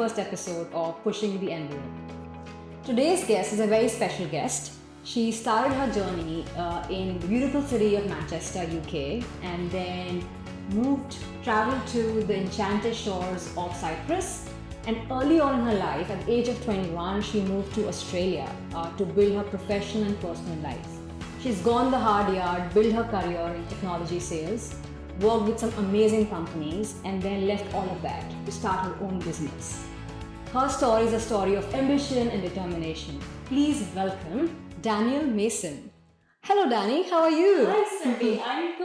first episode of Pushing the Envelope. Today's guest is a very special guest. She started her journey in the beautiful city of Manchester, UK, and then traveled to the enchanted shores of Cyprus. And early on in her life, at the age of 21, she moved to Australia to build her professional and personal life. She's gone the hard yard, built her career in technology sales, worked with some amazing companies, and then left all of that to start her own business. Her story is a story of ambition and determination. Please welcome Danielle Mason. Hello, Danny. How are you? Hi, Sophie. I'm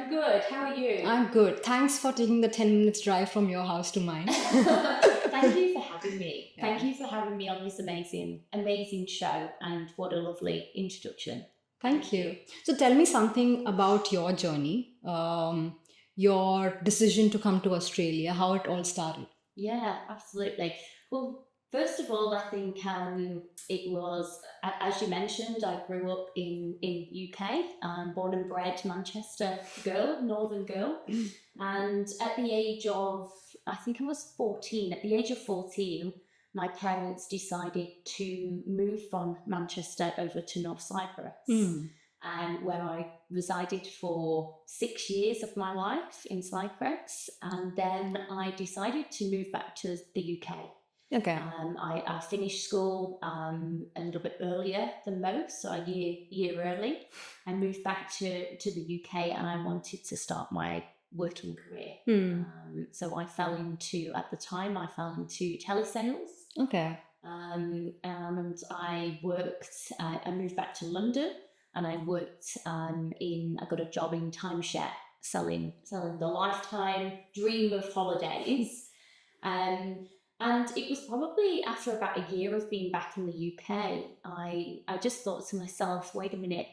good. How are you? I'm good. Thanks for taking the 10 minutes drive from your house to mine. Thank you for having me. Yeah. Thank you for having me on this amazing show, and what a lovely introduction. Thank you. So tell me something about your journey, your decision to come to Australia, how it all started. Yeah, absolutely. Well, first of all, I think it was, as you mentioned, I grew up in UK, born and bred Manchester girl, northern girl. And at the age of, I think I was 14, at the age of 14, my parents decided to move from Manchester over to North Cyprus, where I resided for 6 years of my life in Cyprus. And then I decided to move back to the UK. Okay. I finished school a little bit earlier than most, so a year early. I moved back to the UK, and I wanted to start my working career. So at the time, I fell into telesales. Okay. And I moved back to London, and I worked I got a job in timeshare, selling the lifetime dream of holidays. And it was probably after about a year of being back in the UK, I just thought to myself, wait a minute,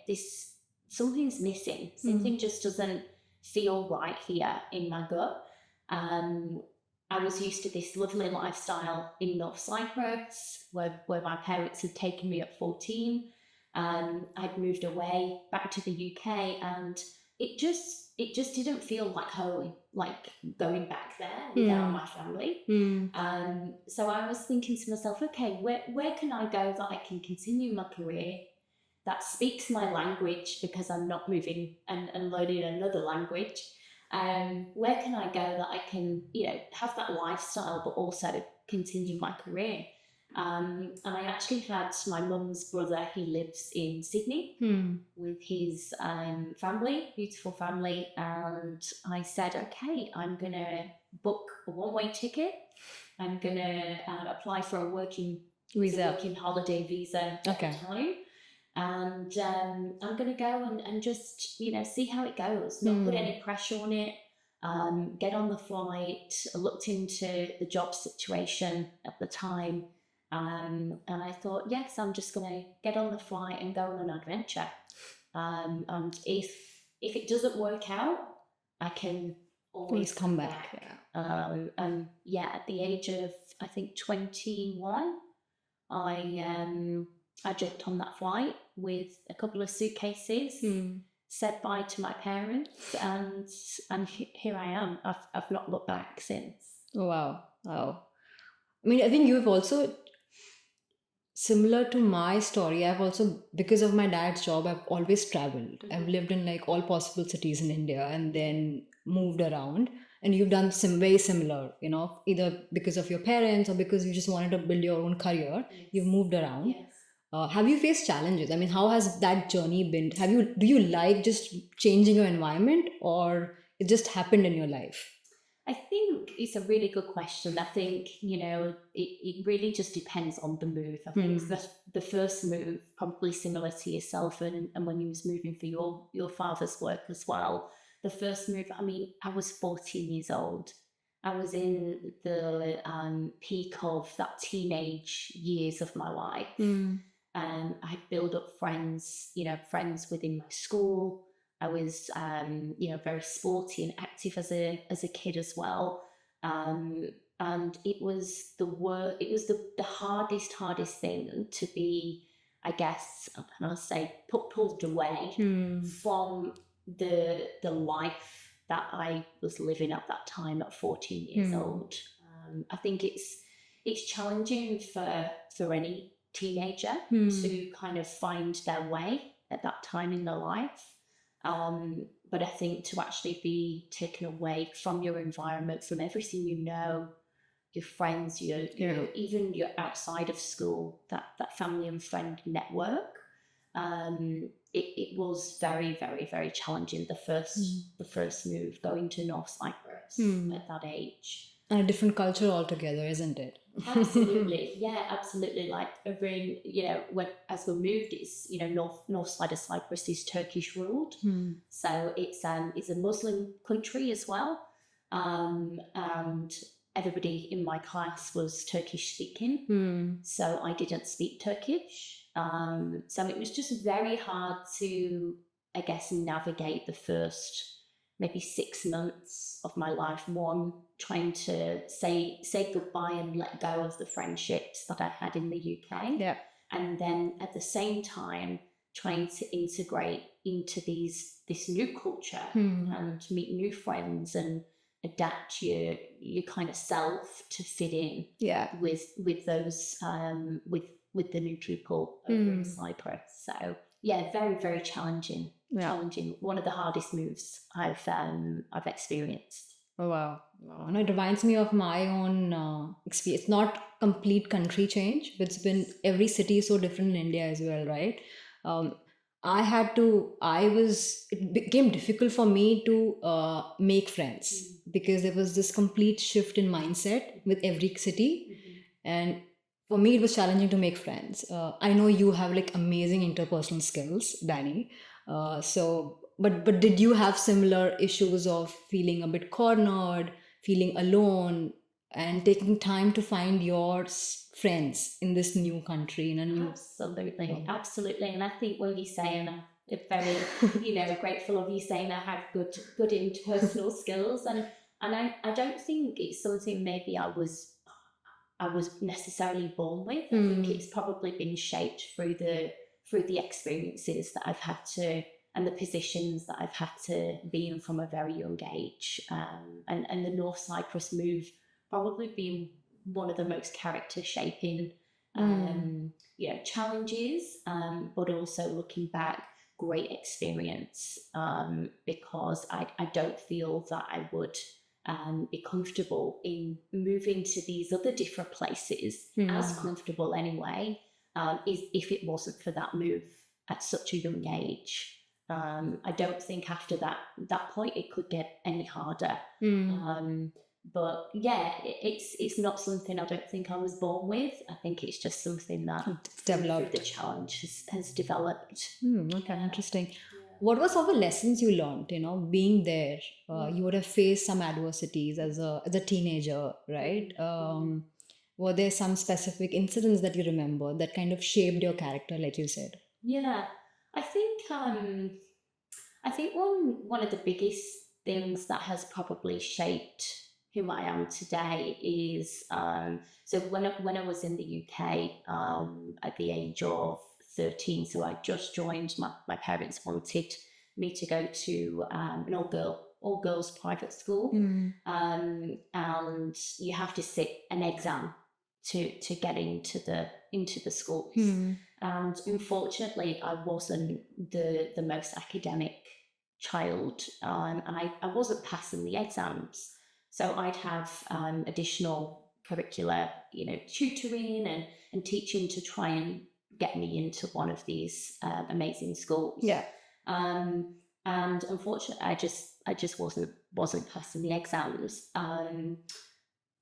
something's missing. Something just doesn't feel right here in my gut. I was used to this lovely lifestyle in North Cyprus, where my parents had taken me at 14. I'd moved away back to the UK, and it just didn't feel like home, like going back there without my family. So I was thinking to myself, okay, where can I go that I can continue my career, that speaks my language, because I'm not moving and learning another language. Where can I go that I can, have that lifestyle, but also continue my career? And I actually had my mum's brother. He lives in Sydney with his family, beautiful family. And I said, okay, I'm going to book a one-way ticket. I'm going to apply for a working holiday visa at the time. And I'm going to go and just, see how it goes, not put any pressure on it. Get on the flight. I looked into the job situation at the time. And I thought, yes, I'm just going to get on the flight and go on an adventure. And if it doesn't work out, I can always come back. Yeah. At the age of, I think, 21, I jumped on that flight with a couple of suitcases, said bye to my parents, and here I am. I've not looked back since. Wow. I mean, I think you've also, similar to my story, I've also, because of my dad's job, I've always traveled. I've lived in like all possible cities in India and then moved around. And you've done very similar, either because of your parents or because you just wanted to build your own career. Yes. You've moved around. Yes. Have you faced challenges? I mean, how has that journey been? Do you like just changing your environment, or it just happened in your life? I think it's a really good question. I think, it really just depends on the move. I think the first move, probably similar to yourself and when you was moving for your father's work as well. The first move, I mean, I was 14 years old. I was in the peak of that teenage years of my life. I built up friends within my school. I was, very sporty and active as a kid as well. And it was the hardest thing to be, I guess, I'll say, pulled away from the life that I was living at that time at 14 years old. I think it's it's challenging for any teenager to kind of find their way at that time in their life. But I think to actually be taken away from your environment, from everything you know, your friends, even your outside of school, that family and friend network, it was very, very, very challenging. The first move, going to North Cyprus at that age. And a different culture altogether, isn't it? Absolutely, yeah, absolutely. Like as we moved, it's north side of Cyprus is Turkish ruled, so it's a Muslim country as well, and everybody in my class was Turkish speaking, so I didn't speak Turkish. So it was just very hard to, I guess, navigate the first maybe 6 months of my life. One, trying to say goodbye and let go of the friendships that I had in the UK. Yeah. And then at the same time, trying to integrate into this new culture and meet new friends and adapt your kind of self to fit in with those with the new people over in Cyprus. So yeah, very, very challenging. Challenging. One of the hardest moves I've experienced. Oh wow. And it reminds me of my own experience. Not complete country change, but it's been, every city is so different in India as well, right? It became difficult for me to make friends because there was this complete shift in mindset with every city. And for me, it was challenging to make friends. I know you have like amazing interpersonal skills, Danny. But did you have similar issues of feeling a bit cornered, feeling alone, and taking time to find your friends in this new country, in a new... Absolutely. And I think when you say, and I'm very grateful of you saying I have good interpersonal skills, and I don't think it's something maybe I was necessarily born with. I think it's probably been shaped through the experiences that I've had to, and the positions that I've had to be in from a very young age. And the North Cyprus move probably being one of the most character shaping challenges, but also looking back, great experience, because I don't feel that I would be comfortable in moving to these other different places, as comfortable anyway, if it wasn't for that move at such a young age. I don't think after that point it could get any harder. But yeah, it's not something I don't think I was born with. I think it's just something that developed. The challenge has developed. Okay, interesting. What were some of the lessons you learned? Being there, you would have faced some adversities as a teenager, right? Were there some specific incidents that you remember that kind of shaped your character, like you said? Yeah, I think one of the biggest things that has probably shaped who I am today is so when I was in the UK at the age of 13, so I just joined. My parents wanted me to go to an all girls private school, and you have to sit an exam to get into the schools. And unfortunately, I wasn't the most academic child, and I wasn't passing the exams. So I'd have additional curricular, tutoring and teaching to try and get me into one of these amazing schools. Yeah. And unfortunately, I just wasn't passing the exams. I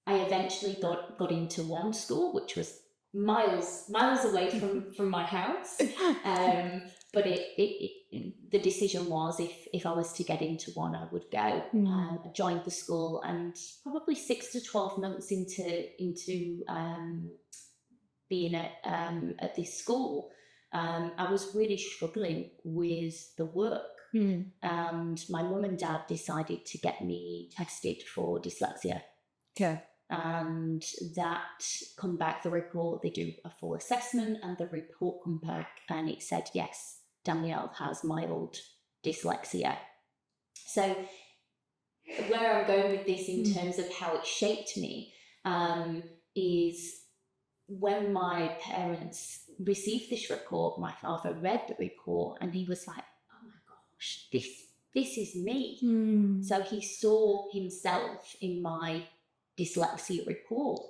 eventually got into one school, which was miles away from my house. But the decision was if I was to get into one, I would go. I joined the school, and probably 6 to 12 months into being at this school, I was really struggling with the work. And my mum and dad decided to get me tested for dyslexia. Okay. And that come back, the report, they do a full assessment, and the report come back and it said, yes, Danielle has mild dyslexia. So where I'm going with this in terms of how it shaped me, is when my parents received this report, my father read the report and he was like, oh my gosh, this is me. So he saw himself in my dyslexia report.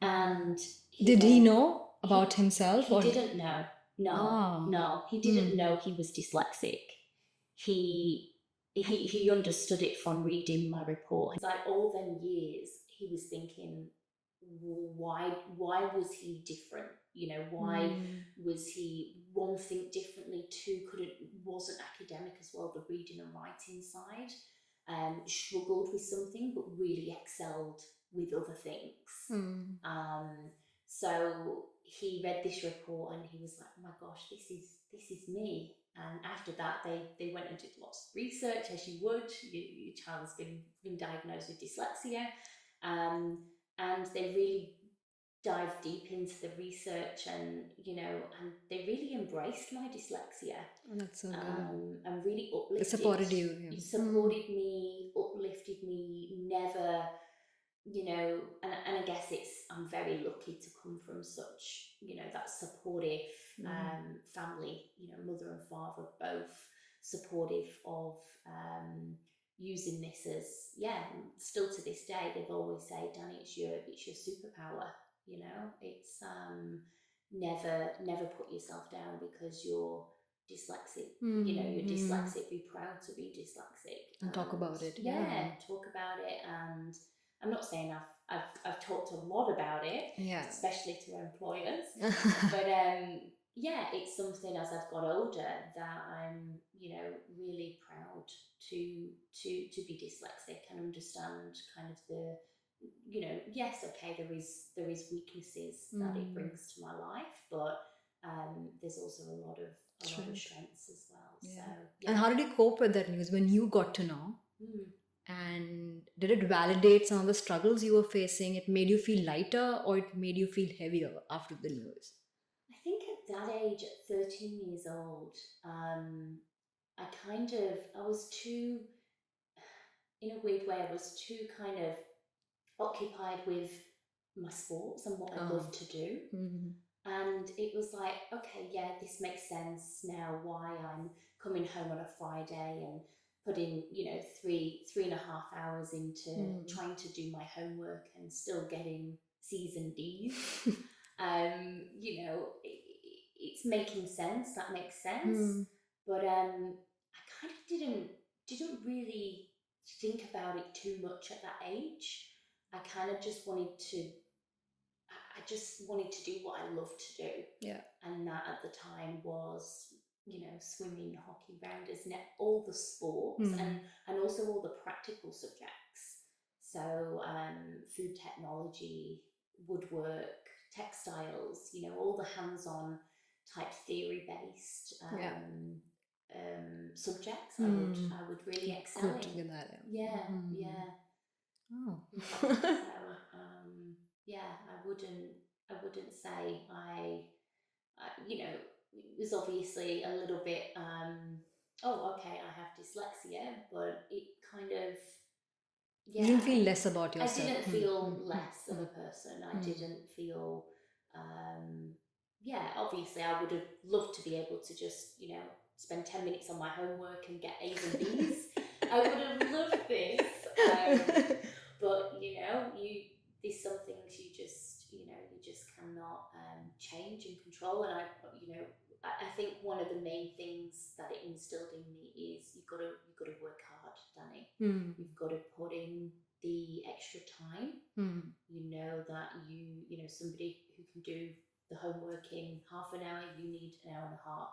And did he know about himself? He didn't know. No, he didn't know he was dyslexic. He understood it from reading my report. It's like all them years he was thinking, why was he different? You know, why was he one think differently, two wasn't academic as well, the reading and writing side, struggled with something but really excelled with other things. So he read this report and he was like, oh my gosh, this is me. And after that, they went and did lots of research, as you would. Your child's been diagnosed with dyslexia. And they really dived deep into the research and they really embraced my dyslexia. Oh, that's so good. And really uplifted. It supported you. It supported me, uplifted me, never, and I guess I'm very lucky to come from such, that supportive family, mother and father, both supportive of using this as, still to this day, they've always said, Danny, it's your superpower, it's never put yourself down because you're dyslexic, you're dyslexic, be proud to be dyslexic. And talk about it. Talk about it. And I'm not saying I've talked a lot about it, especially to employers, but it's something as I've got older that I'm, really proud to be dyslexic and understand kind of the, yes, okay, there is weaknesses that it brings to my life, but there's also a lot of strengths as well. So, And how did you cope with that news when you got to know? And did it validate some of the struggles you were facing? It made you feel lighter or it made you feel heavier after the news? I think at that age, at 13 years old, I was too, in a weird way, I was too kind of occupied with my sports and what I love to do. And it was like, okay, this makes sense now why I'm coming home on a Friday and putting, 3.5 hours into trying to do my homework and still getting C's and D's. It's making sense. That makes sense. But I kind of didn't really think about it too much at that age. I kind of just wanted to do what I love to do. Yeah. And that at the time was, swimming, hockey, rounders, all the sports and also all the practical subjects. So food technology, woodwork, textiles, all the hands-on type theory-based subjects. I would really excel in. That. Oh. I wouldn't say it was obviously a little bit, okay, I have dyslexia, but it kind of, you didn't feel less about yourself. I didn't feel less of a person. I didn't feel, obviously I would have loved to be able to just, spend 10 minutes on my homework and get A's and B's. I would have loved this. But, there's some things you just cannot change and control. And I think one of the main things that it instilled in me is you've got to work hard, Danny. You've got to put in the extra time. You know that somebody who can do the homework in half an hour, you need an hour and a half.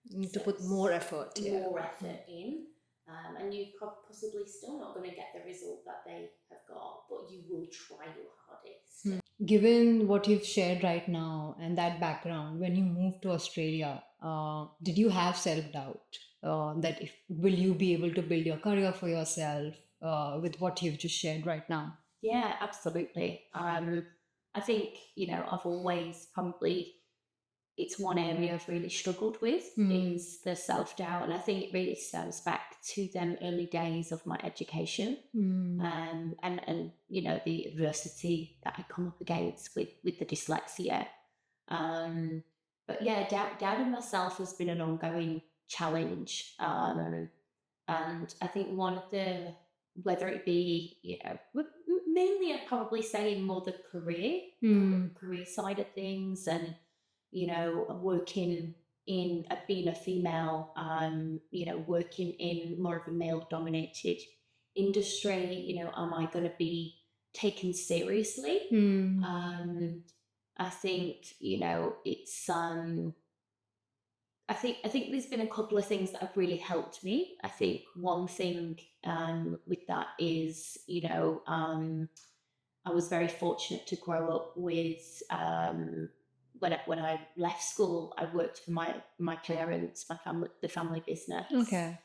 You need to put more effort. More effort in. And you're possibly still not going to get the result that they have got, but you will try your hardest. Given what you've shared right now and that background, when you moved to Australia, did you have self-doubt that will you be able to build your career for yourself with what you've just shared right now? Yeah, absolutely. I think, I've always probably it's one area I've really struggled with is the self-doubt. And I think it really stems back to them early days of my education. And the adversity that I come up against with the dyslexia. But yeah, doubting myself has been an ongoing challenge. And I think one of whether it be, mainly I'd probably say more the career side of things, and, working in being a female, working in more of a male dominated industry, am I going to be taken seriously? I think, it's, I think there's been a couple of things that have really helped me. I think one thing with that is, I was very fortunate to grow up with, when I left school, I worked for my parents, the family business. Okay.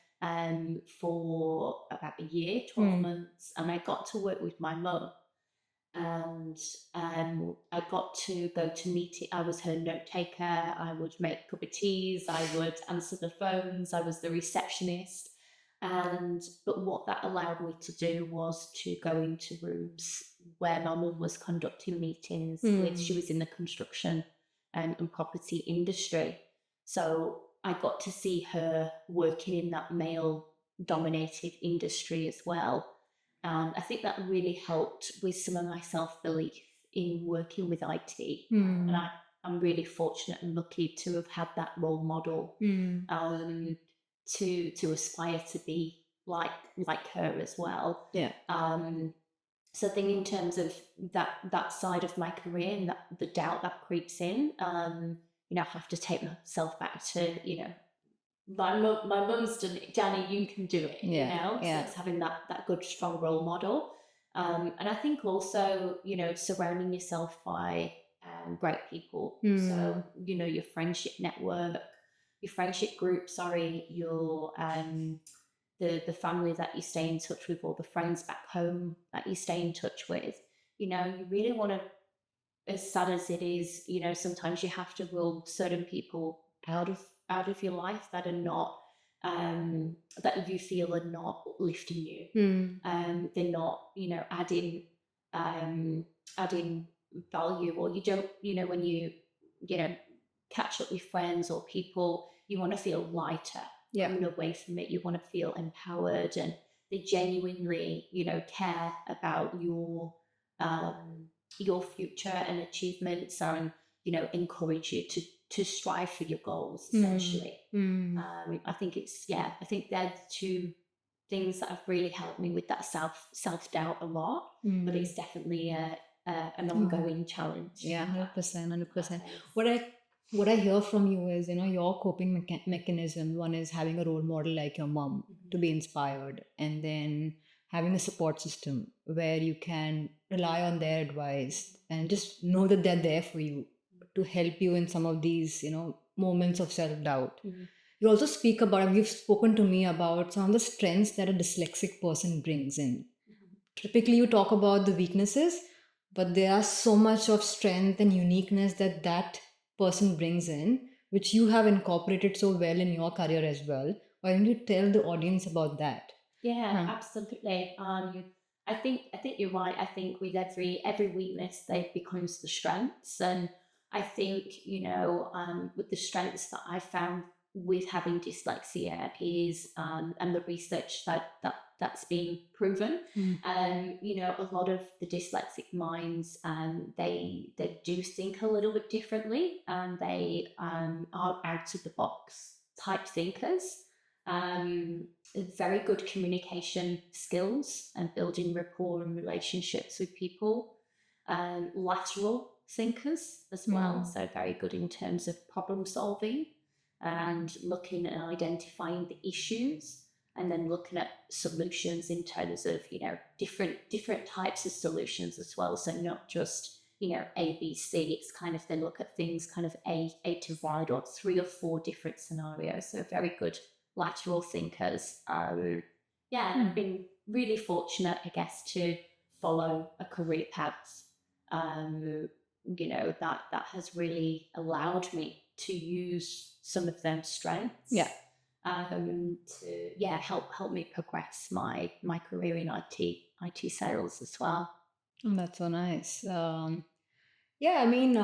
For about a year, 12 months, and I got to work with my mum. And I got to go to meeting. I was her note taker. I would make a cup of teas. I would answer the phones. I was the receptionist. But what that allowed me to do was to go into rooms where my mum was conducting meetings with. She was in the construction and property industry. So I got to see her working in that male-dominated industry as well. I think that really helped with some of my self-belief in working with IT. And I'm really fortunate and lucky to have had that role model to aspire to be like her as well. Yeah. So I think in terms of that side of my career and the doubt that creeps in, I have to take myself back to, my mum's done it, Danny, you can do it. So it's having that good, strong role model. And I think also, surrounding yourself by great people. So, your friendship network, your friendship group, your the family that you stay in touch with, or the friends back home that you stay in touch with. You really want to, as sad as it is, sometimes you have to rule certain people out of your life that are not, that you feel are not uplifting you. They're not, adding value, or you don't, when you, catch up with friends or people, you want to feel lighter. Coming away from it, you want to feel empowered, and they genuinely, care about your future and achievements, and encourage you to strive for your goals, essentially. I think I think they're the two things that have really helped me with that self-doubt a lot, but it's definitely an ongoing challenge. Yeah, 100%. What I hear from you is, your coping mechanism. One is having a role model like your mom to be inspired, and then having a support system where you can rely on their advice and just know that they're there for you to help you in some of these, moments of self-doubt. You also speak about, you've spoken to me about some of the strengths that a dyslexic person brings in. Typically, you talk about the weaknesses, but there are so much of strength and uniqueness that person brings in, which you have incorporated so well in your career as well. Why don't you tell the audience about that? Yeah, absolutely. I think you're right. I think with every weakness, they becomes the strengths, and I think with the strengths that I found with having dyslexia is, and the research that's been proven, a lot of the dyslexic minds, they do think a little bit differently, and they are out of the box type thinkers. Very good communication skills and building rapport and relationships with people. Lateral thinkers as well, so very good in terms of problem solving and looking and identifying the issues, and then looking at solutions in terms of different types of solutions as well. So not just A, B, C. It's kind of, they look at things kind of A to Y, or 3 or 4 different scenarios. So very good lateral thinkers. I've been really fortunate, I guess, to follow a career path that has really allowed me to use some of them strengths. Yeah. To help me progress my career in IT sales as well. That's so nice. Yeah, I mean,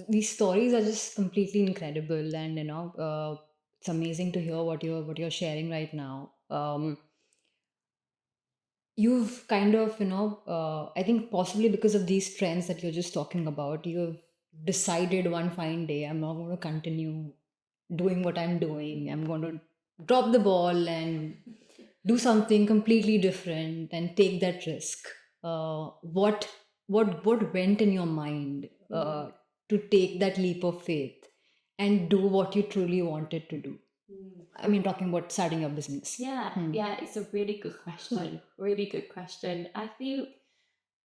these stories are just completely incredible, and it's amazing to hear what you're sharing right now. You've kind of, I think possibly because of these trends that you're just talking about, you've decided one fine day, I'm not going to continue doing what I'm doing. I'm going to drop the ball and do something completely different and take that risk. What went in your mind to take that leap of faith and do what you truly wanted to do? I mean, talking about starting your business. Yeah, it's a really good question. Really good question. I think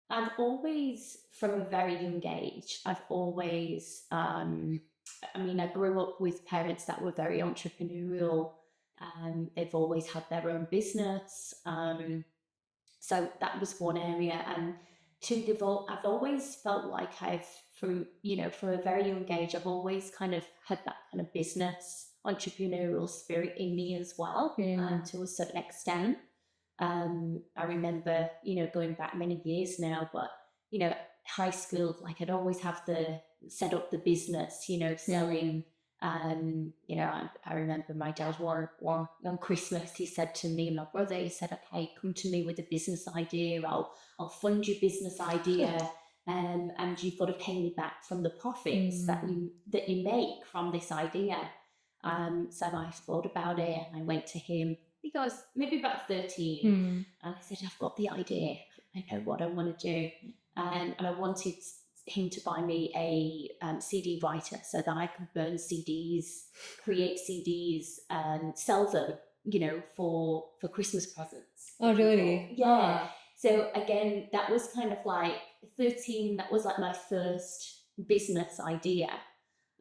I've always, from a very young age, I've always, I grew up with parents that were very entrepreneurial. They've always had their own business. So that was one area. And to develop, I've always felt like from a very young age, I've always kind of had that kind of business entrepreneurial spirit in me as well, to a certain extent. I remember, going back many years now, but, high school, like I'd always have the set up the business, selling. I remember my dad one Christmas, he said to me and my brother, he said, okay, come to me with a business idea. I'll fund your business idea. And you've got to pay me back from the profits that you make from this idea. So I thought about it and I went to him. He goes, maybe about 13. And I said, I've got the idea. I know what I want to do. And I wanted him to buy me a CD writer so that I could burn CDs, create CDs, and sell them, for Christmas presents. Oh, really? Yeah. So again, that was kind of like 13. That was like my first business idea.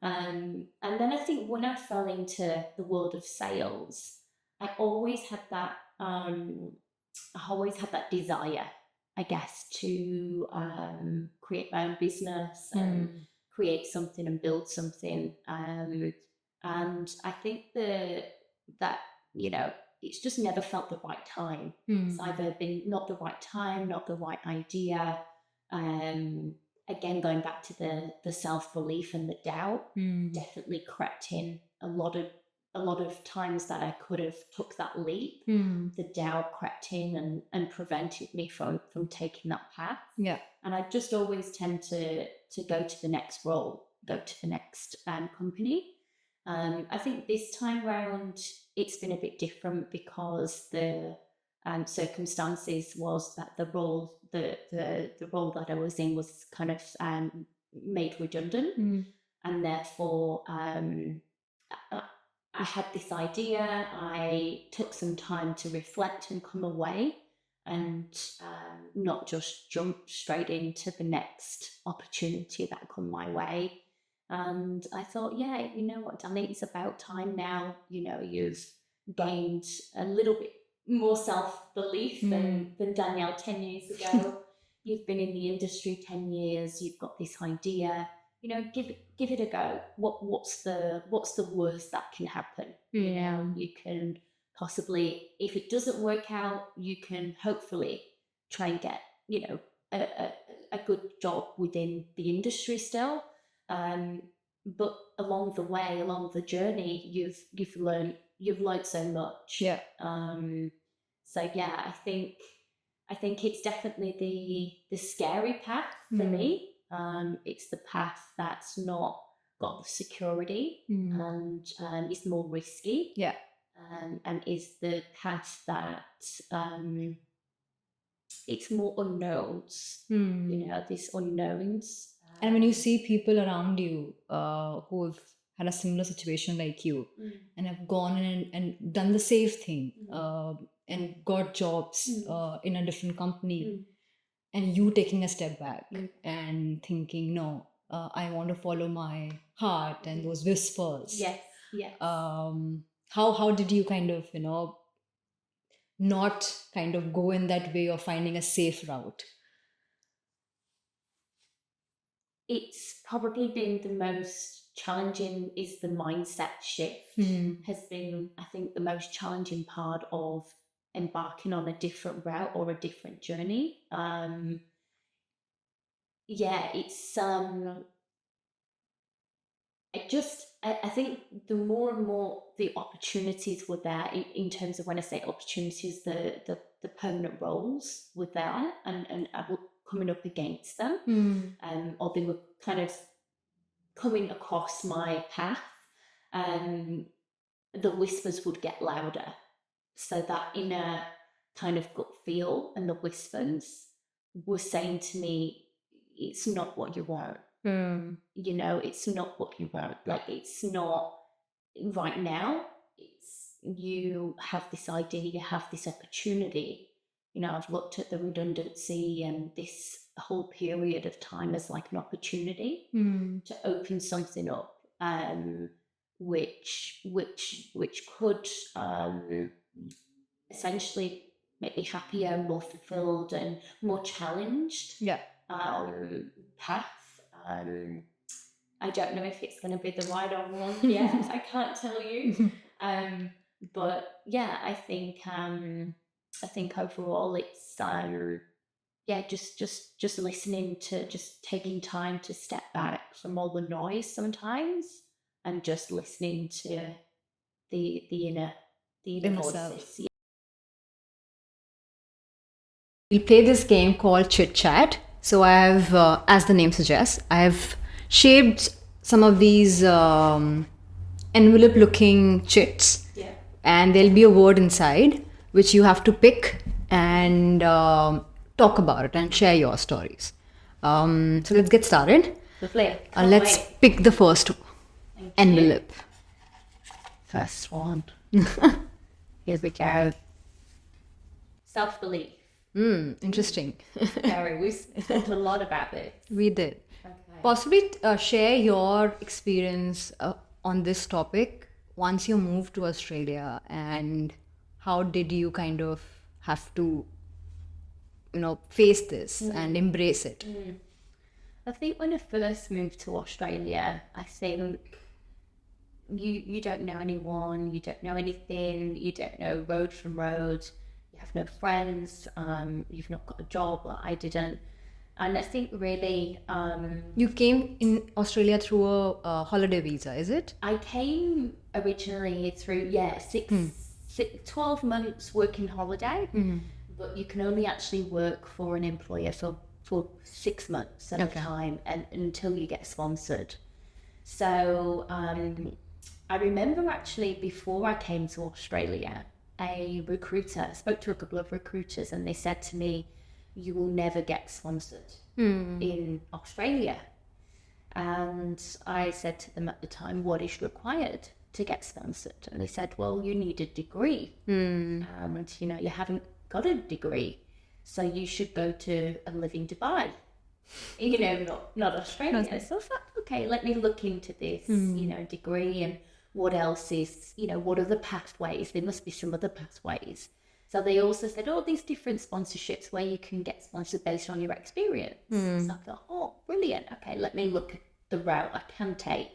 And then I think when I fell into the world of sales, I always had that. I always had that desire, I guess, to create my own business and create something and build something. And I think that it's just never felt the right time. It's either been not the right time, not the right idea. Again, going back to the self-belief and the doubt, definitely crept in a lot of times that I could have took that leap. The doubt crept in and prevented me from taking that path. Yeah. And I just always tend to go to the next role, go to the next company. I think this time round it's been a bit different because the circumstances was that the role that I was in was kind of made redundant, and therefore I had this idea. I took some time to reflect and come away, and not just jump straight into the next opportunity that come my way. And I thought, yeah, you know what, Danny, it's about time now. You've gained a little bit more self-belief than Danielle 10 years ago. You've been in the industry 10 years. You've got this idea. Give it a go. What's the worst that can happen? You can possibly, if it doesn't work out, you can hopefully try and get a good job within the industry still. But along the way, along the journey, you've learned so much. Yeah. So yeah, I think it's definitely the scary path for me. It's the path that's not got the security and is more risky. Yeah. And is the path that it's more unknowns. These unknowns. And when you see people around you who've had a similar situation like you and have gone and done the safe thing and got jobs in a different company, and you taking a step back and thinking, no, I want to follow my heart and those whispers. Yes. How did you kind of, not kind of go in that way of finding a safe route? it's probably been the most challenging is the mindset shift has been, I think, the most challenging part of embarking on a different route or a different journey. Yeah, it's I think the more and more the opportunities were there in terms of, when I say opportunities, the permanent roles were there, and I was coming up against them, or they were kind of coming across my path, um, the whispers would get louder. So that inner kind of gut feel and the whispers were saying to me, it's not what you want. You know, it's not what you want. Like, it's not right now. It's, you have this idea, you have this opportunity. You know, I've looked at the redundancy and this whole period of time as like an opportunity to open something up, which could essentially make me happier, more fulfilled, and more challenged. Yeah. Path. I don't know if it's going to be the right or wrong yet. I can't tell you. But yeah, I think overall it's yeah, just listening, to just taking time to step back from all the noise sometimes, and just listening to the inner Inner self. voices. We'll play this game called Chit Chat. So I have, as the name suggests, I have shaped some of these envelope-looking chits, Yeah. and there'll be a word inside which you have to pick and talk about it and share your stories. So let's get started. Lovely. Let's pick the first envelope. First one. Here we go. Self-belief. Interesting. Gary, we talked a lot about this. We did. Okay. Possibly share your experience on this topic once you moved to Australia, and how did you kind of have to, face this and embrace it? I think when I first moved to Australia, I think you don't know anyone, you don't know anything, you don't know road from road, you have no friends, you've not got a job, like I didn't. And I think really... You came in Australia through a holiday visa, is it? I came originally through, 12 months working holiday, but you can only actually work for an employer for 6 months at a time, and until you get sponsored. So I remember actually, before I came to Australia, a recruiter, I spoke to a couple of recruiters, and they said to me, you will never get sponsored in Australia. And I said to them at the time, what is required to get sponsored? And they said, well, you need a degree. And you haven't got a degree, so you should go to live in Dubai. Not Australia. So I thought, okay, let me look into this, degree, and what else is, what are the pathways? There must be some other pathways. So they also said, these different sponsorships where you can get sponsored based on your experience. So I thought, brilliant. Okay, let me look at the route I can take.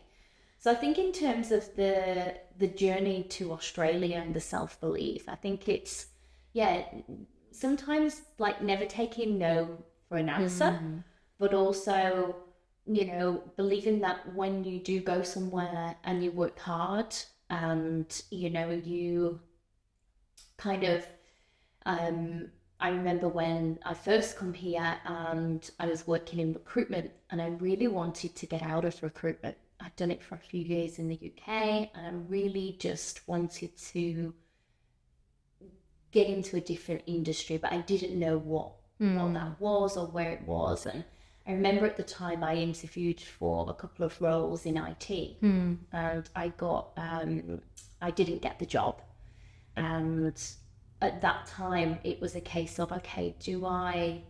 So I think in terms of the journey to Australia and the self-belief, I think it's, sometimes like never taking no for an answer, but also, believing that when you do go somewhere and you work hard and, you kind of, I remember when I first come here and I was working in recruitment, and I really wanted to get out of recruitment. I'd done it for a few years in the UK, and I really just wanted to get into a different industry, but I didn't know what that was or where it was. And I remember at the time I interviewed for a couple of roles in IT, and I didn't get the job. And at that time it was a case of, okay, do I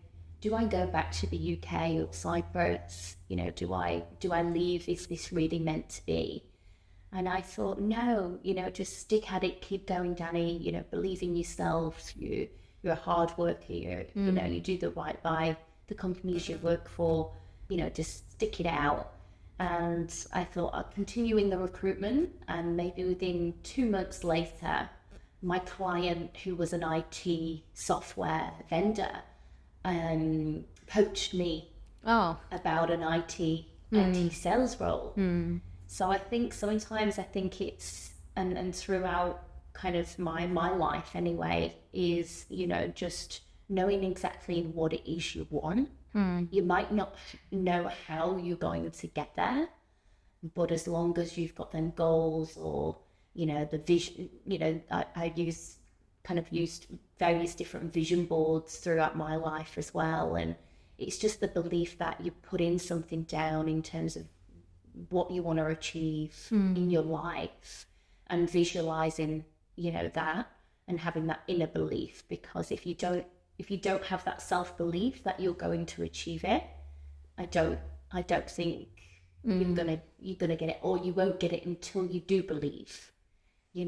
go back to the UK or Cyprus? Do I leave? Is this really meant to be? And I thought, no, just stick at it, keep going, Danny, believe in yourself, you're a hard worker, you do the right by the companies you work for, just stick it out. And I thought I'd continue in the recruitment, and maybe within 2 months later, my client, who was an IT software vendor, poached me about an IT sales role. So I think sometimes it's, and throughout kind of my life anyway, is, just knowing exactly what it is you want. You might not know how you're going to get there, but as long as you've got them goals, or, the vision, I used various different vision boards throughout my life as well. And it's just the belief that you put in something down in terms of what you want to achieve in your life, and visualizing, that, and having that inner belief. Because if you don't have that self-belief that you're going to achieve it, I don't think you're gonna get it, or you won't get it until you do believe. Do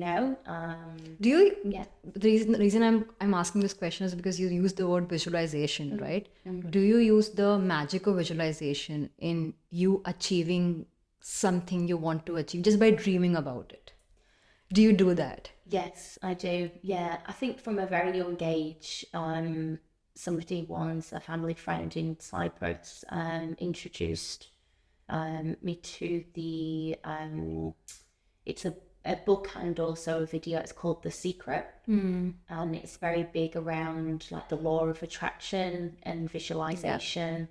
you? Yeah. The reason I'm asking this question is because you use the word visualization, right? Do you use the magic of visualization in you achieving something you want to achieve just by dreaming about it? Do you do that? Yes, I do. Yeah, I think from a very young age, somebody once, a family friend in Cyprus, introduced me to the, it's a book and also a video. It's called The Secret, and it's very big around like the law of attraction and visualization.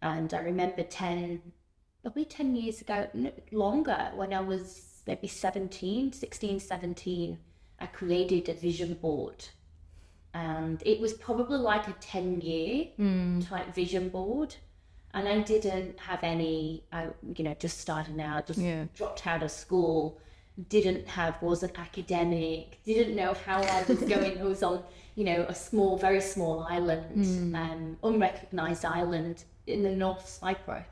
And I remember probably 10 years ago, longer, when I was maybe 16, 17, I created a vision board. And it was probably like a 10-year type vision board. And I didn't have any, just starting out, dropped out of school, wasn't academic, didn't know how I was going. I was on, a very small island, unrecognized island in the North Cyprus,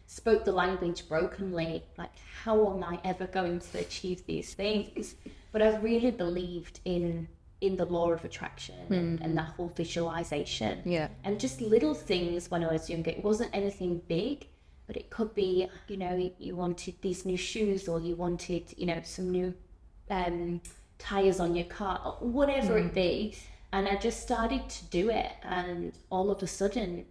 spoke the language brokenly. Like, how am I ever going to achieve these things? But I really believed in the law of attraction and that whole visualization. Yeah. And just little things when I was younger. It wasn't anything big, but it could be, you wanted these new shoes, or you wanted, some new tires on your car, or whatever it be. And I just started to do it, and all of a sudden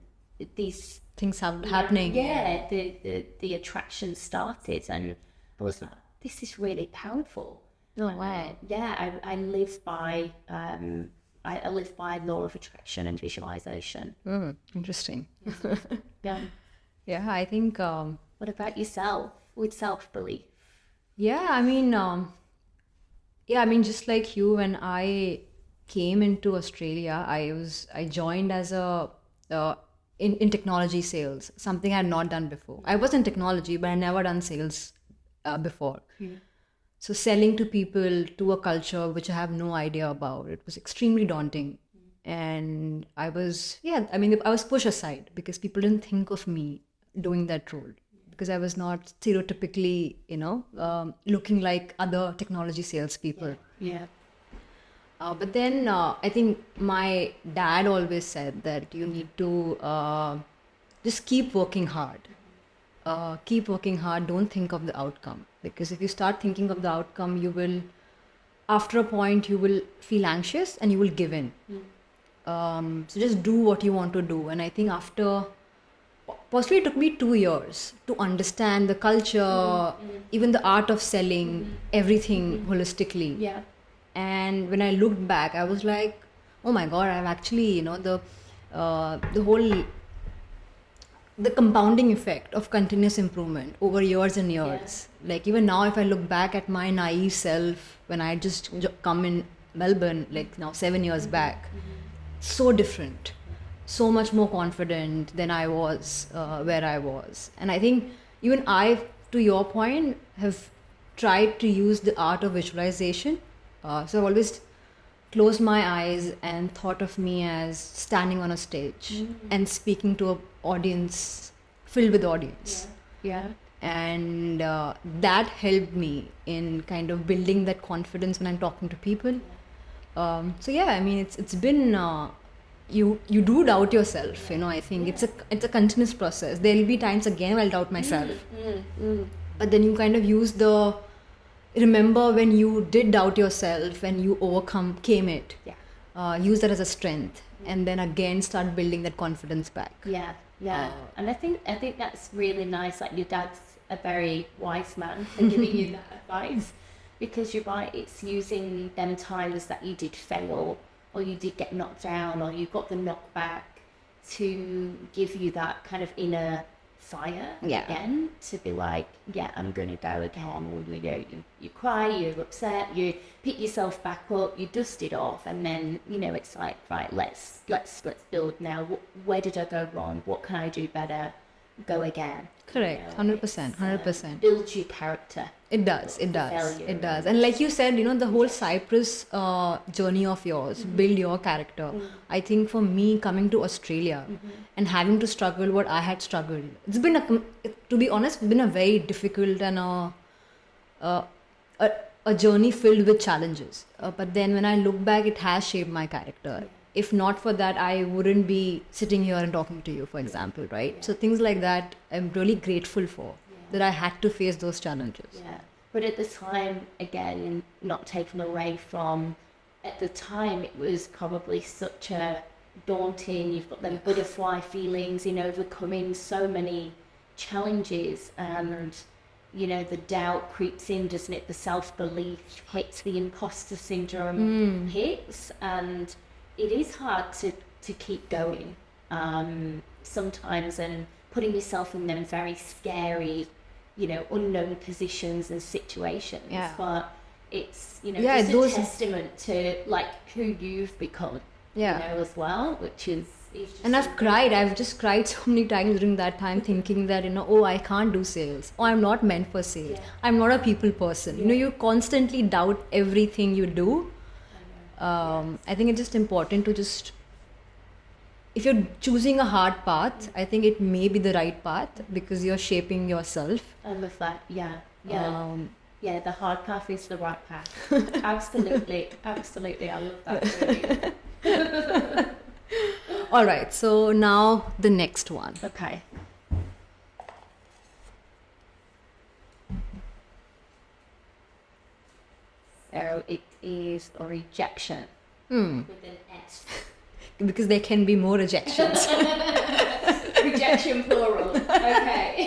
these things happening. Yeah, the attraction started, and I was like, this is really powerful. No way. Yeah, I live by I live by law of attraction and visualization. Interesting. Yeah. Yeah, I think. What about yourself with self-belief? Yeah, I mean, just like you, when I came into Australia, I joined as in technology sales, something I had not done before. I was in technology, but I never done sales before. So selling to people, to a culture which I have no idea about, it was extremely daunting. And I was pushed aside because people didn't think of me doing that role, because I was not stereotypically, looking like other technology salespeople. Yeah. But then I think my dad always said that you need to just keep working hard. Don't think of the outcome. Because if you start thinking of the outcome, after a point, you will feel anxious and you will give in. So just do what you want to do. And I think possibly it took me 2 years to understand the culture, even the art of selling, everything holistically. Yeah. And when I looked back, I was like, oh my God, I've actually, the compounding effect of continuous improvement over years and years. Yeah. Like even now, if I look back at my naive self, when I just come in Melbourne, like now 7 years back, so different, so much more confident than I was where I was. And I think even I, to your point, have tried to use the art of visualization. So I've always closed my eyes and thought of me as standing on a stage and speaking to an audience filled with audience. Yeah. And that helped me in kind of building that confidence when I'm talking to people. So yeah, I mean, it's been you do doubt yourself. I think it's a continuous process. There'll be times again I'll doubt myself, but then you kind of remember when you did doubt yourself and you came it. Use that as a strength, and then again start building that confidence back. And I think that's really nice. Like, your dad's a very wise man for giving you that advice, because you're right, it's using them times that you did fail, or you did get knocked down, or you got the knockback, to give you that kind of inner fire again, to be like, I'm going to go again. You cry, you're upset, you pick yourself back up, you dust it off, and then it's like, right, let's build now. Where did I go wrong? What can I do better? Go again. Correct. 100%. Builds your character. It does. And like you said, the whole Cyprus journey of yours, build your character. I think for me, coming to Australia and having to struggle what I had struggled, it's been to be honest, been a very difficult and a journey filled with challenges. But then when I look back, it has shaped my character. If not for that, I wouldn't be sitting here and talking to you, for example, right? So things like that, I'm really grateful for, that I had to face those challenges. But at the time, again, not taken away from, at the time, it was probably such a daunting, you've got them butterfly feelings in overcoming so many challenges, and the doubt creeps in, doesn't it? The self-belief hits, the imposter syndrome hits, and it is hard to keep going sometimes, and putting yourself in them very scary, unknown positions and situations. But it's, just a testament to like who you've become, as well, which is. And I've just cried so many times during that time, thinking that, I can't do sales, or I'm not meant for sales. I'm not a people person. You constantly doubt everything you do. I think it's just important to if you're choosing a hard path, I think it may be the right path, because you're shaping yourself. I love that. The hard path is the right path. Absolutely. I love that. Really. All right, so now the next one. Okay. So it is a rejection with an S. Because there can be more rejections. Rejection plural. Okay.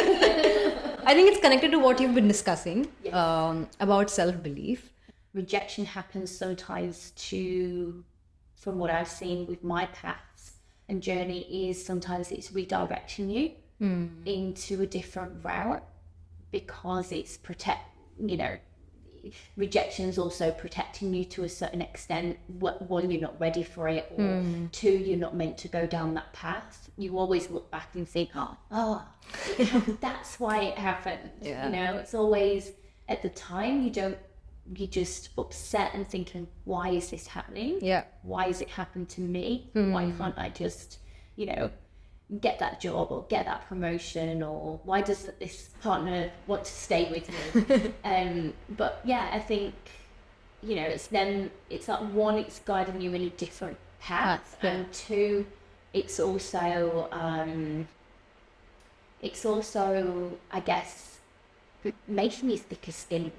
I think it's connected to what you've been discussing about self-belief. Rejection happens sometimes from what I've seen with my paths and journey, is sometimes it's redirecting you into a different route, because it's rejection is also protecting you to a certain extent. One, you're not ready for it, or two, you're not meant to go down that path. You always look back and think, that's why it happened. It's always, at the time, you're just upset and thinking, why is this happening? Why has it happened to me? Why can't I just get that job or get that promotion, or why does this partner want to stay with me? But I think it's like, one, it's guiding you in a different path, and two, it's also I guess making you thicker skinned.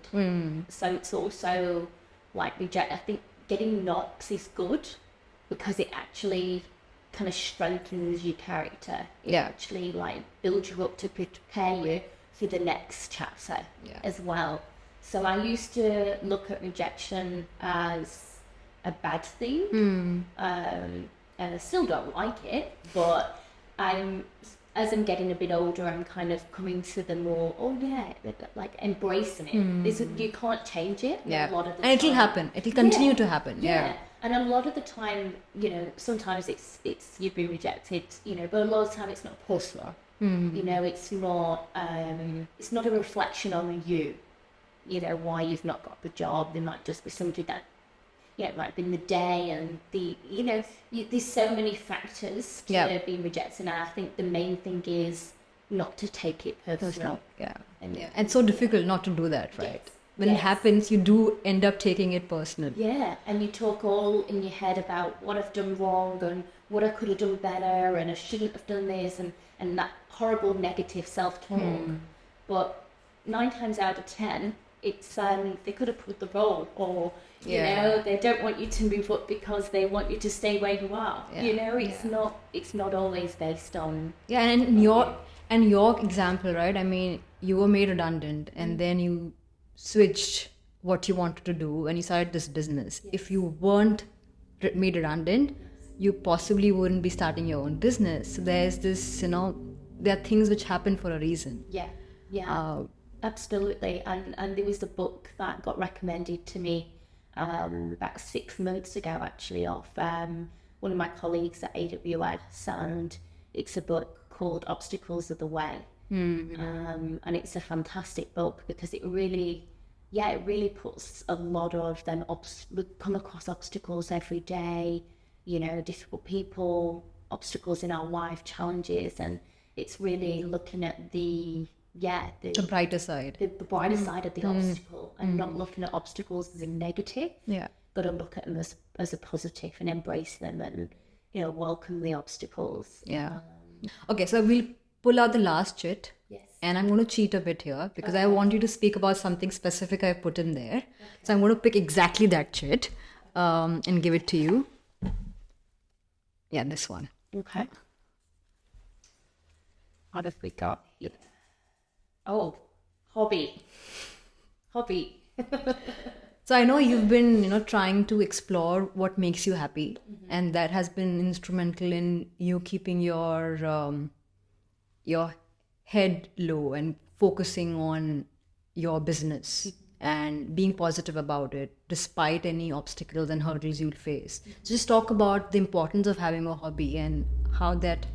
So it's also like I think getting knocks is good, because it actually kind of strengthens your character. It actually like builds you up to prepare you for the next chapter as well. So I used to look at rejection as a bad thing, and I still don't like it, but as I'm getting a bit older, I'm kind of coming to the more, like embracing it. You can't change it. A lot of the and it'll happen. It'll continue to happen. And a lot of the time, sometimes it's you've been rejected, but a lot of the time it's not personal. It's more, it's not a reflection on you, why you've not got the job. There might just be something that, it might be in the day, and there's so many factors to being rejected. And I think the main thing is not to take it personal. And so difficult not to do that, right? when it Yes. happens, you do end up taking it personal. Yeah, and you talk all in your head about what I've done wrong and what I could have done better and I shouldn't have done this and that horrible negative self-talk. But 9 times out of 10, it's they could have put the role, or you Yeah. know, they don't want you to move up because they want you to stay where you are. Yeah. You know, it's not always based on. Yeah, and your example, right? I mean, you were made redundant, and then you switched what you wanted to do, and you started this business. If you weren't made redundant, you possibly wouldn't be starting your own business. So there's this, there are things which happen for a reason. Yeah, absolutely. And there was a book that got recommended to me about 6 months ago, actually, off one of my colleagues at AWS, and it's a book called Obstacles of the Way. And it's a fantastic book because it really puts a lot of them, we come across obstacles every day, difficult people, obstacles in our life, challenges, and it's really looking at the brighter side. The brighter side of the obstacle, and not looking at obstacles as a negative, but to look at them as a positive and embrace them and, welcome the obstacles. Okay, so we'll pull out the last chit. Yes. And I'm going to cheat a bit here because I want you to speak about something specific I put in there. So I'm going to pick exactly that chit and give it to you. Yeah, this one. Okay. What have we got here? Oh, hobby. So I know you've been, trying to explore what makes you happy, and that has been instrumental in you keeping your head low and focusing on your business and being positive about it despite any obstacles and hurdles you'll face. So just talk about the importance of having a hobby and how that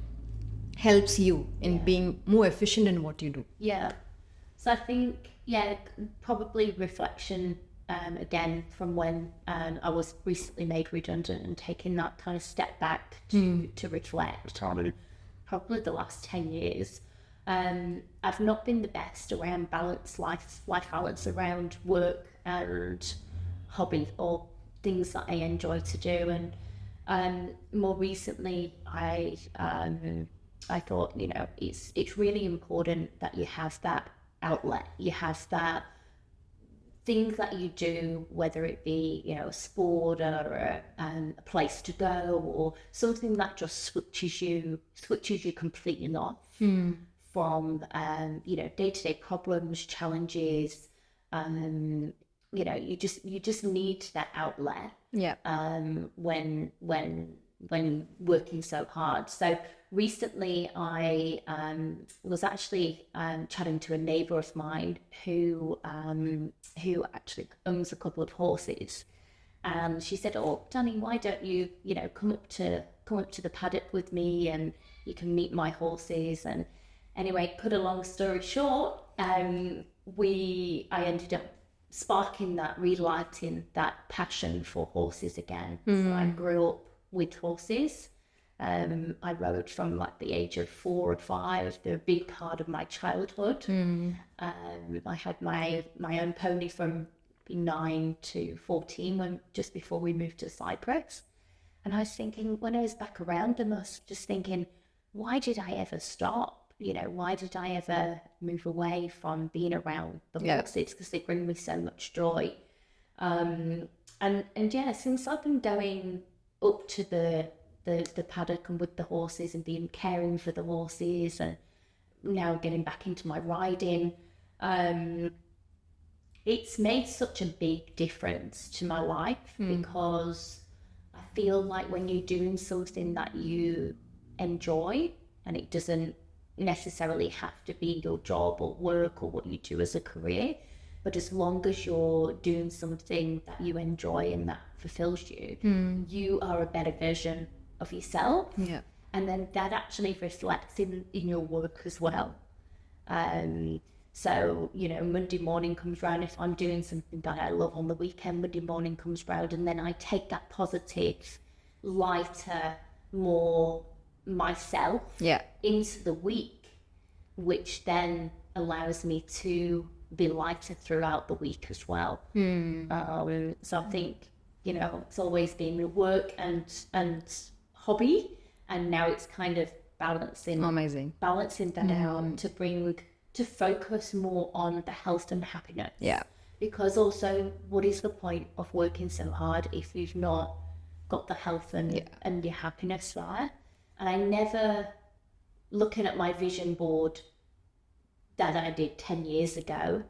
helps you in being more efficient in what you do. Yeah. So I think, probably reflection, again, from when I was recently made redundant and taking that kind of step back to reflect. Probably the last 10 years. I've not been the best around life balance around work and hobby or things that I enjoy to do. And more recently, I thought, it's really important that you have that outlet, you have that things that you do, whether it be, a sport or a place to go or something that just switches you completely off from, day-to-day problems, challenges. You just need that outlet. Yeah. When working so hard. So recently I was actually chatting to a neighbour of mine who actually owns a couple of horses, and she said, "Oh, Danny, why don't you come up to the paddock with me and you can meet my horses?" And anyway, cut a long story short, I ended up relighting that passion for horses again. So I grew up with horses. I rode from the age of 4 or 5. They're a big part of my childhood. I had my own pony from 9 to 14 just before we moved to Cyprus. And I was thinking, when I was back around them, I was just thinking, why did I ever stop? Why did I ever move away from being around the horses? Because they bring me so much joy. And since I've been going up to the paddock and with the horses and caring for the horses, and now getting back into my riding, it's made such a big difference to my life because I feel like when you're doing something that you enjoy, and it doesn't necessarily have to be your job or work or what you do as a career, but as long as you're doing something that you enjoy and that fulfills you, you are a better version of yourself. Yeah. And then that actually reflects in your work as well. So, Monday morning comes round, if I'm doing something that I love on the weekend, Monday morning comes round, and then I take that positive, lighter, more myself into the week, which then allows me to be lighter throughout the week as well. So I think, you know, it's always been work and hobby, and now it's kind of balancing that out to focus more on the health and happiness. Yeah. Because also, what is the point of working so hard if you've not got the health and your happiness there? And I never, looking at my vision board that I did 10 years ago,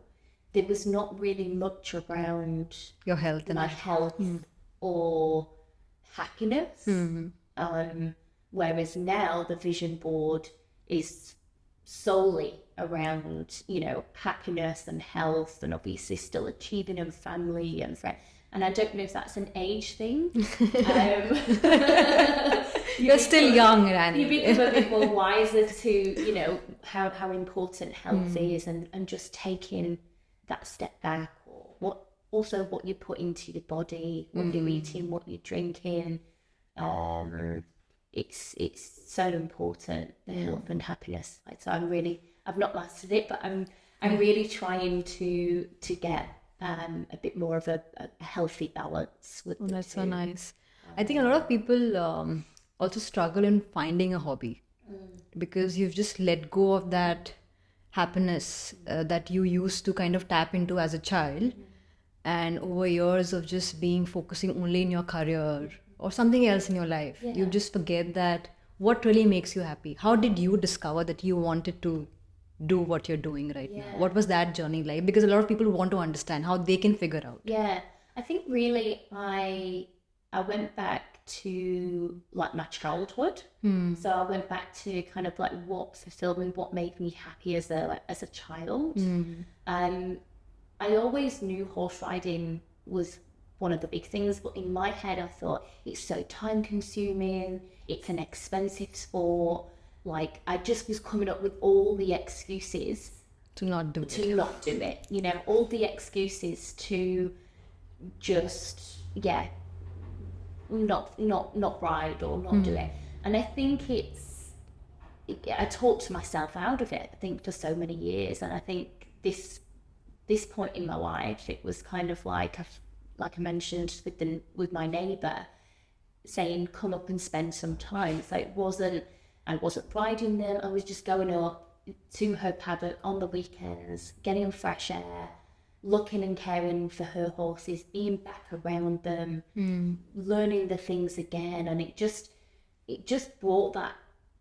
there was not really much around Your health and my health or happiness. Whereas now the vision board is solely around, you know, happiness and health, and obviously still achieving and family and friends. And I don't know if that's an age thing. You're still young, Rani. You become a bit more wiser to, you know, how important health is, and just taking that step back, or what you put into your body, what you're eating, what you're drinking. It's so important, the health and happiness. Like, so I've not mastered it, but I'm really trying to get a bit more of a healthy balance with the That's two. so nice. I think a lot of people also struggle in finding a hobby because you've just let go of that happiness that you used to kind of tap into as a child, and over years of just focusing only in your career or something else in your life, you just forget that what really makes you happy. How did you discover that you wanted to do what you're doing right now? What was that journey like? Because a lot of people want to understand how they can figure out. Yeah, I think really I went back to like my childhood. So I went back to kind of like what fulfilled me, what made me happy as a child. I always knew horse riding was one of the big things, but in my head I thought it's so time consuming, it's an expensive sport. Like, I just was coming up with all the excuses To not do it, you know, all the excuses to just not ride or not do it. And I think I talked myself out of it, I think, for so many years. And I think this point in my life, it was kind of like I mentioned with my neighbour, saying come up and spend some time. So I wasn't riding them, I was just going up to her paddock on the weekends, getting fresh air, looking and caring for her horses, being back around them, learning the things again. And it just brought that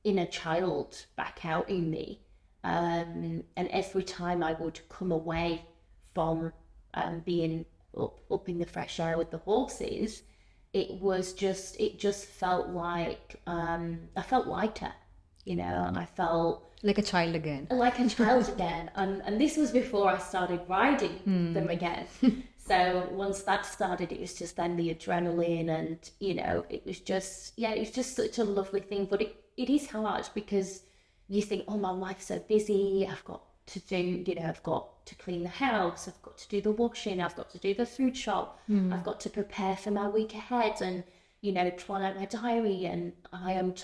inner child back out in me. And every time I would come away from being up in the fresh air with the horses, it just felt like I felt lighter, you know, and I felt like a child again. And this was before I started riding them again. So once that started, it was just then the adrenaline, and you know, it was just such a lovely thing. But it is hard because you think, oh, my life's so busy, I've got to do, you know, I've got to clean the house, I've got to do the washing, I've got to do the food shop, I've got to prepare for my week ahead, and you know, plan out my diary, and I am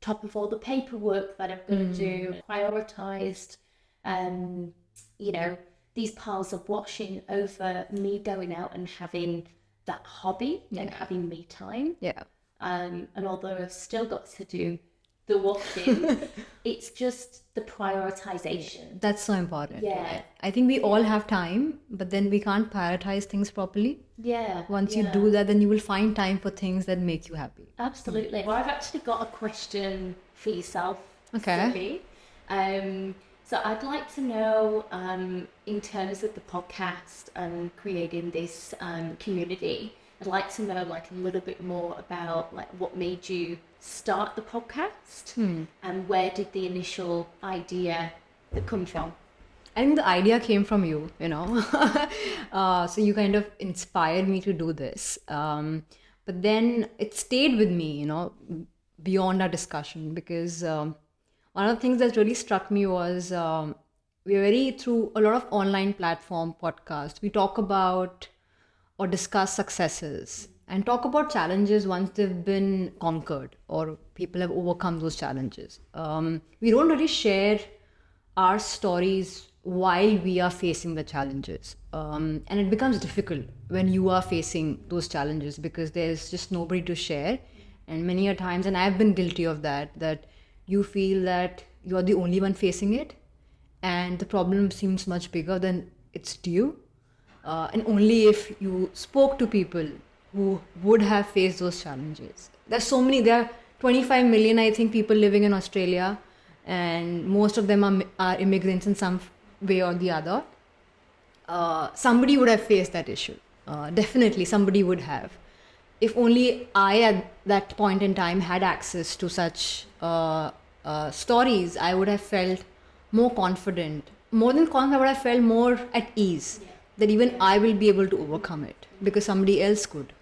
top of all the paperwork that I'm going to do, prioritized, you know, these piles of washing over me going out and having that hobby and having me time. And although I've still got to do the washing, it's just the prioritization. That's so important. Yeah. I think we all have time, but then we can't prioritize things properly. Yeah. Once you do that, then you will find time for things that make you happy. Absolutely. Well, I've actually got a question for yourself. Okay. Sophie. So I'd like to know, in terms of the podcast and creating this community, I'd like to know like a little bit more about like what made you start the podcast and where did the initial idea come from? I think the idea came from you, you know. So you kind of inspired me to do this. But then it stayed with me, you know, beyond our discussion, because one of the things that really struck me was through a lot of online platform podcasts, we talk about or discuss successes and talk about challenges once they've been conquered or people have overcome those challenges. We don't really share our stories while we are facing the challenges. And it becomes difficult when you are facing those challenges because there's just nobody to share. And many a times, and I've been guilty of that you feel that you're the only one facing it, and the problem seems much bigger than it's due. And only if you spoke to people who would have faced those challenges. There are 25 million, I think, people living in Australia, and most of them are immigrants in some way or the other. Somebody would have faced that issue. Definitely, somebody would have. If only I, at that point in time, had access to such stories, I would have felt more confident. More than confident, I would have felt more at ease that even I will be able to overcome it because somebody else could,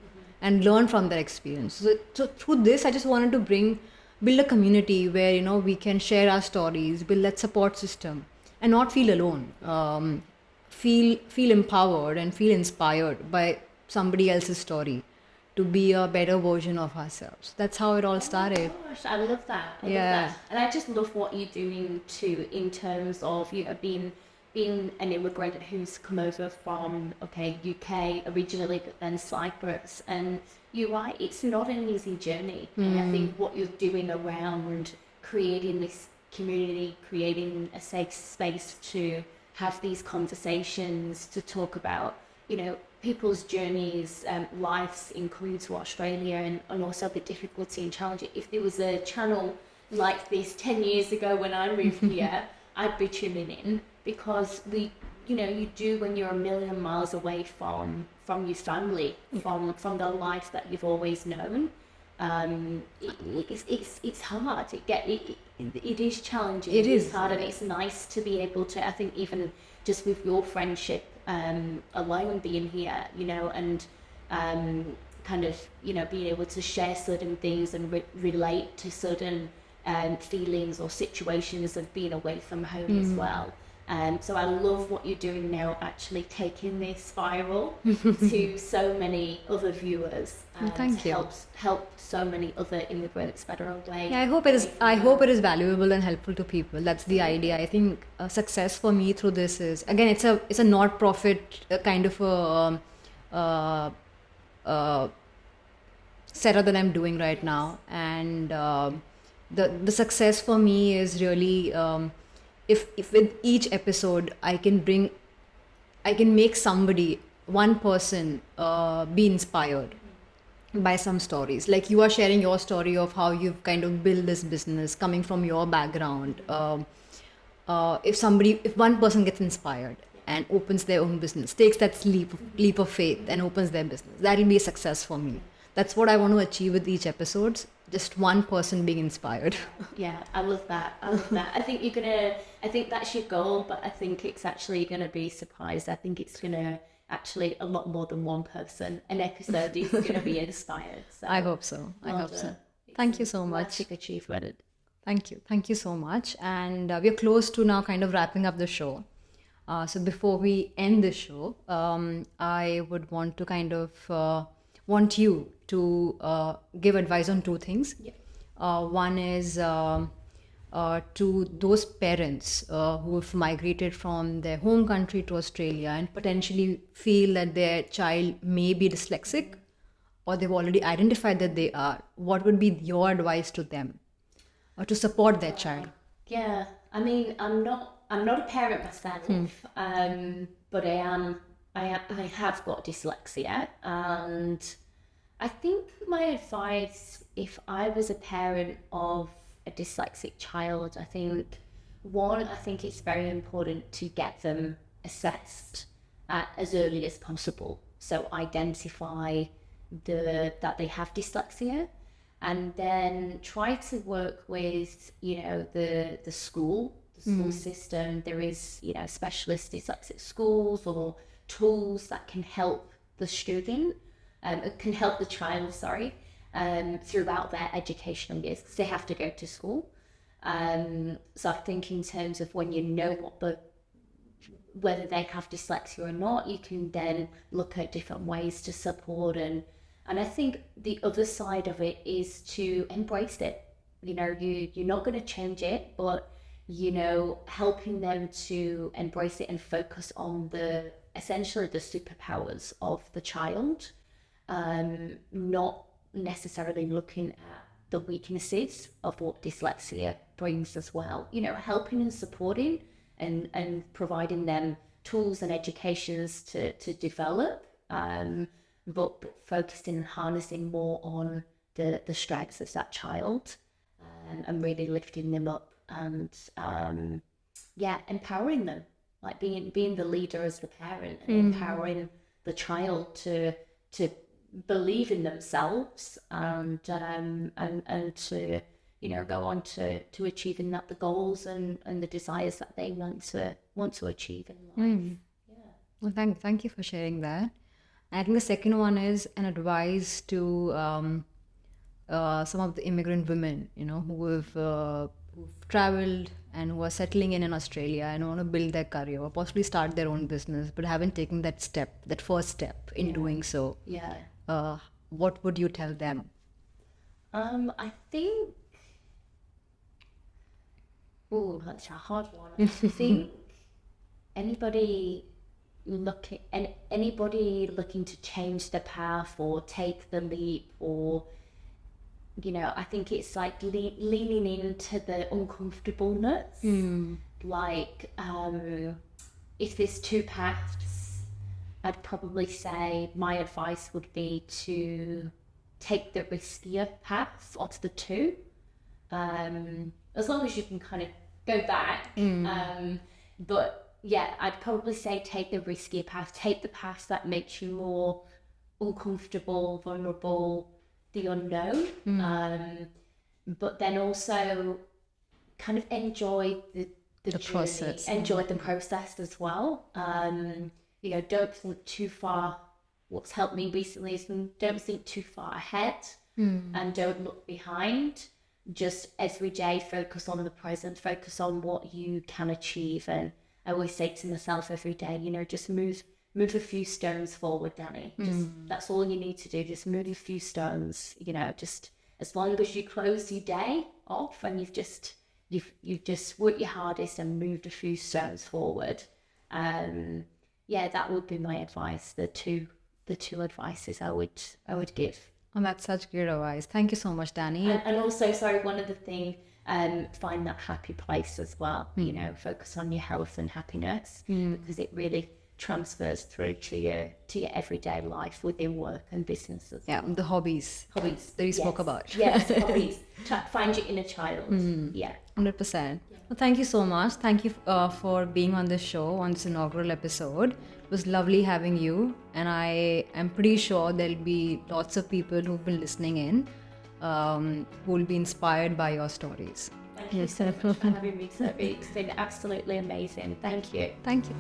and learn from their experience. So through this, I just wanted to build a community where we can share our stories, build that support system, and not feel alone. Feel empowered and feel inspired by somebody else's story to be a better version of ourselves. That's how it all started. Oh gosh, I love that. I love that. And I just love what you're doing too in terms of being an immigrant who's come over from UK originally, but then Cyprus. And you're right, it's not an easy journey. And I think what you're doing around creating this community, creating a safe space to have these conversations, to talk about people's journeys, lives includes Australia, and also the difficulty and challenge. If there was a channel like this 10 years ago when I moved here, I'd be tuning in, because you do, when you're a million miles away from your family, from the life that you've always known, it's hard. It is challenging. It is hard, and it's nice to be able to, I think, even just with your friendship alone, being here, and kind of being able to share certain things and relate to certain feelings or situations of being away from home as well. So I love what you're doing now, actually taking this viral to so many other viewers. Thank you. Help so many other immigrants better away. Yeah, I hope it is valuable and helpful to people. That's the idea. I think success for me through this is, again, it's a not-profit kind of a setup that I'm doing right now, and the success for me is really. If with each episode I can make somebody, one person, be inspired by some stories. Like you are sharing your story of how you've kind of built this business coming from your background. If one person gets inspired and opens their own business, takes that leap of faith and opens their business, that'll be a success for me. That's what I want to achieve with each episode. Just one person being inspired. Yeah, I love that. I think that's your goal, but I think it's actually gonna be surprised. I think it's gonna actually a lot more than one person. An episode is gonna be inspired. So I hope so. Thank you so much. Classic achievement. Thank you so much. And we're close to now kind of wrapping up the show. So before we end the show, I would want to kind of want you to give advice on two things. Yeah. One is to those parents who have migrated from their home country to Australia and potentially feel that their child may be dyslexic, or they've already identified that they are. What would be your advice to them, or to support their child? Yeah, I mean, I'm not a parent myself, but I have got dyslexia, and I think my advice, if I was a parent of a dyslexic child, I think it's very important to get them assessed as early as possible. So identify that they have dyslexia, and then try to work with the school system. There is specialist dyslexic schools or tools that can help the student. Can help the child, throughout their educational years, because they have to go to school. So I think in terms of when you know whether they have dyslexia or not, you can then look at different ways to support. And I think the other side of it is to embrace it. You're not going to change it, but helping them to embrace it and focus on essentially the superpowers of the child, not necessarily looking at the weaknesses of what dyslexia brings as well. Helping and supporting and providing them tools and educations to develop, but focusing and harnessing more on the strengths of that child, and really lifting them up and empowering them, like being the leader as the parent, and empowering the child to believe in themselves and to go on to achieving the goals and the desires that they want to achieve in life. Well, thank you for sharing that. I think the second one is an advice to some of the immigrant women, who've traveled and who are settling in Australia and want to build their career or possibly start their own business, but haven't taken that first step in doing so. What would you tell them? I think, that's a hard one. I think anybody looking to change the path or take the leap, or I think it's like leaning into the uncomfortableness. Like, if there's two paths, I'd probably say my advice would be to take the riskier path of the two, as long as you can kind of go back. But yeah, I'd probably say take the riskier path, take the path that makes you more uncomfortable, vulnerable, the unknown, but then also kind of enjoy the process, enjoy the process as well. Don't think too far. What's helped me recently is don't think too far ahead, and don't look behind. Just every day focus on the present, focus on what you can achieve. And I always say to myself every day, just move a few stones forward, Danny. That's all you need to do. Just move a few stones. Just as long as you close your day off and you've just worked your hardest and moved a few stones forward. That would be my advice. The two advices I would give. Oh, that's such good advice. Thank you so much, Danny. And also, sorry, one other thing, find that happy place as well. Focus on your health and happiness, because it really transfers through to your everyday life within work and business as well. The hobbies that you spoke about. Yes, hobbies. Find your inner child. 100%. Well, thank you so much. Thank you for being on this show, on this inaugural episode. It was lovely having you, and I am pretty sure there'll be lots of people who've been listening in who will be inspired by your stories. Thank you so much for having me, Sophie. It's been absolutely amazing. Thank you. Thank you.